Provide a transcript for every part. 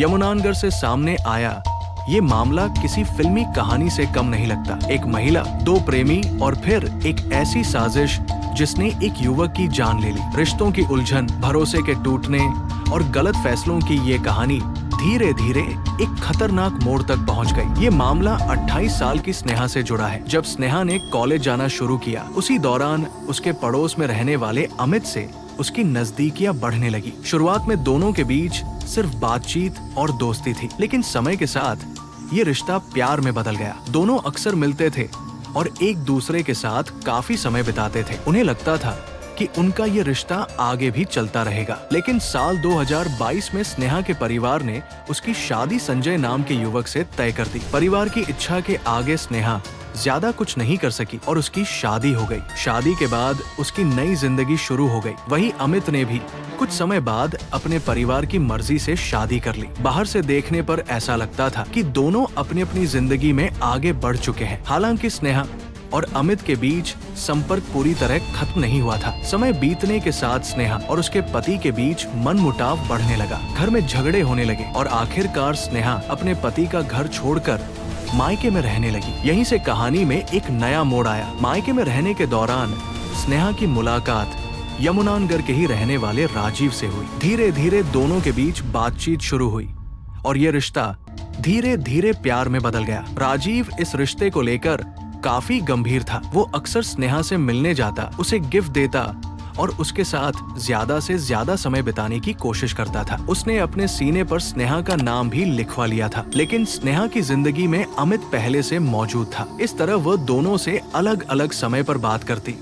यमुनानगर से सामने आया ये मामला किसी फिल्मी कहानी से कम नहीं लगता। एक महिला, दो प्रेमी और फिर एक ऐसी साजिश जिसने एक युवक की जान ले ली। रिश्तों की उलझन, भरोसे के टूटने और गलत फैसलों की ये कहानी धीरे धीरे एक खतरनाक मोड़ तक पहुंच गई। ये मामला 28 साल की स्नेहा से जुड़ा है। जब स्नेहा ने कॉलेज जाना शुरू किया, उसी दौरान उसके पड़ोस में रहने वाले अमित से उसकी नजदीकियां बढ़ने लगी। शुरुआत में दोनों के बीच सिर्फ बातचीत और दोस्ती थी, लेकिन समय के साथ ये रिश्ता प्यार में बदल गया। दोनों अक्सर मिलते थे और एक दूसरे के साथ काफी समय बिताते थे। उन्हें लगता था कि उनका ये रिश्ता आगे भी चलता रहेगा। लेकिन साल 2022 में स्नेहा के परिवार ने उसकी शादी संजय नाम के युवक से तय कर दी। परिवार की इच्छा के आगे स्नेहा ज्यादा कुछ नहीं कर सकी और उसकी शादी हो गई। शादी के बाद उसकी नई जिंदगी शुरू हो गई। वहीं अमित ने भी कुछ समय बाद अपने परिवार की मर्जी से शादी कर ली। बाहर से देखने पर ऐसा लगता था कि दोनों अपनी अपनी जिंदगी में आगे बढ़ चुके हैं। हालांकि स्नेहा और अमित के बीच संपर्क पूरी तरह खत्म नहीं हुआ था। समय बीतने के साथ स्नेहा और उसके पति के बीच मनमुटाव बढ़ने लगा। घर में झगड़े होने लगे और आखिरकार स्नेहा अपने पति का घर छोड़कर मायके में रहने लगी। यहीं से कहानी में एक नया मोड़ आया। मायके में रहने के दौरान स्नेहा की मुलाकात यमुनानगर के ही रहने वाले राजीव से हुई। धीरे धीरे दोनों के बीच बातचीत शुरू हुई और ये रिश्ता धीरे धीरे प्यार में बदल गया। राजीव इस रिश्ते को लेकर काफी गंभीर था। वो अक्सर स्नेहा से मिलने जाता, उसे गिफ्ट देता और उसके साथ ज्यादा से ज्यादा समय बिताने की कोशिश करता था। उसने अपने सीने पर स्नेहा का नाम भी लिखवा लिया था। लेकिन स्नेहा की जिंदगी में अमित पहले से मौजूद था। इस तरह वो दोनों से अलग अलग समय पर बात करती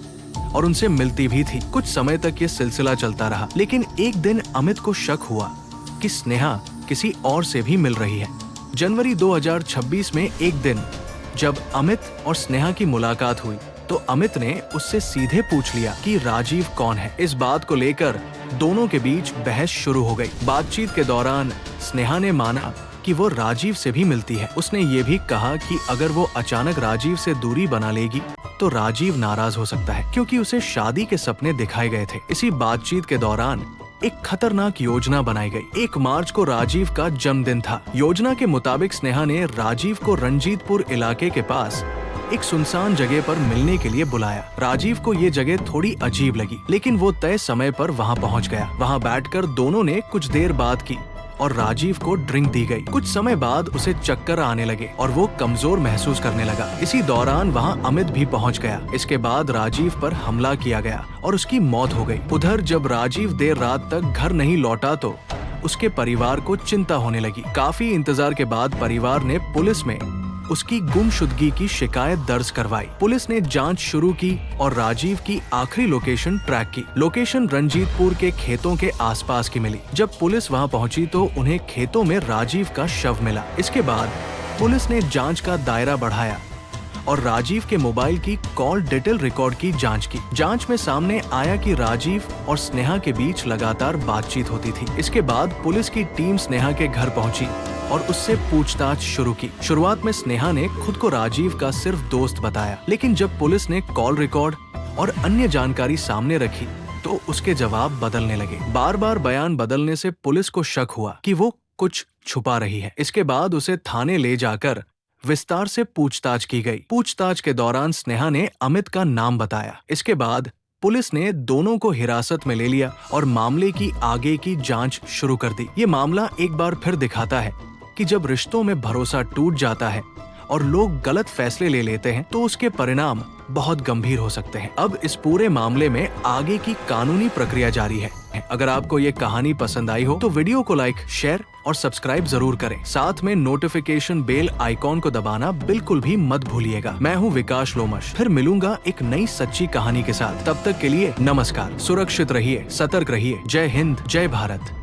और उनसे मिलती भी थी। कुछ समय तक ये सिलसिला चलता रहा, लेकिन एक दिन अमित को शक हुआ कि स्नेहा किसी और से भी मिल रही है। जनवरी 2026 में एक दिन जब अमित और स्नेहा की मुलाकात हुई तो अमित ने उससे सीधे पूछ लिया कि राजीव कौन है। इस बात को लेकर दोनों के बीच बहस शुरू हो गई। बातचीत के दौरान स्नेहा ने माना कि वो राजीव से भी मिलती है। उसने ये भी कहा कि अगर वो अचानक राजीव से दूरी बना लेगी तो राजीव नाराज हो सकता है, क्योंकि उसे शादी के सपने दिखाए गए थे। इसी बातचीत के दौरान एक खतरनाक योजना बनाई गई। 1 मार्च को राजीव का जन्मदिन था। योजना के मुताबिक स्नेहा ने राजीव को रंजीतपुर इलाके के पास एक सुनसान जगह पर मिलने के लिए बुलाया। राजीव को ये जगह थोड़ी अजीब लगी, लेकिन वो तय समय पर वहाँ पहुँच गया। वहाँ बैठकर दोनों ने कुछ देर बात की और राजीव को ड्रिंक दी गई। कुछ समय बाद उसे चक्कर आने लगे और वो कमजोर महसूस करने लगा। इसी दौरान वहाँ अमित भी पहुँच गया। इसके बाद राजीव पर हमला किया गया और उसकी मौत हो गई। उधर जब राजीव देर रात तक घर नहीं लौटा तो उसके परिवार को चिंता होने लगी। काफी इंतजार के बाद परिवार ने पुलिस में उसकी गुमशुदगी की शिकायत दर्ज करवाई। पुलिस ने जांच शुरू की और राजीव की आखिरी लोकेशन ट्रैक की। लोकेशन रंजीतपुर के खेतों के आसपास की मिली। जब पुलिस वहां पहुंची तो उन्हें खेतों में राजीव का शव मिला। इसके बाद पुलिस ने जांच का दायरा बढ़ाया और राजीव के मोबाइल की कॉल डिटेल रिकॉर्ड की जांच की। जांच में सामने आया कि राजीव और स्नेहा के बीच लगातार बातचीत होती थी। इसके बाद पुलिस की टीम स्नेहा के घर पहुंची और उससे पूछताछ शुरू की। शुरुआत में स्नेहा ने खुद को राजीव का सिर्फ दोस्त बताया, लेकिन जब पुलिस ने कॉल रिकॉर्ड और अन्य जानकारी सामने रखी तो उसके जवाब बदलने लगे। बार बार बयान बदलने से पुलिस को शक हुआ कि वो कुछ छुपा रही है। इसके बाद उसे थाने ले जाकर विस्तार से पूछताछ की गई। पूछताछ के दौरान स्नेहा ने अमित का नाम बताया। इसके बाद पुलिस ने दोनों को हिरासत में ले लिया और मामले की आगे की जांच शुरू कर दी। ये मामला एक बार फिर दिखाता है कि जब रिश्तों में भरोसा टूट जाता है और लोग गलत फैसले ले लेते हैं तो उसके परिणाम बहुत गंभीर हो सकते हैं। अब इस पूरे मामले में आगे की कानूनी प्रक्रिया जारी है। अगर आपको ये कहानी पसंद आई हो तो वीडियो को लाइक, शेयर और सब्सक्राइब जरूर करें। साथ में नोटिफिकेशन बेल आइकॉन को दबाना बिल्कुल भी मत भूलिएगा। मैं हूँ विकास लोमश। फिर मिलूंगा एक नई सच्ची कहानी के साथ। तब तक के लिए नमस्कार। सुरक्षित रहिए, सतर्क रहिए। जय हिंद, जय भारत।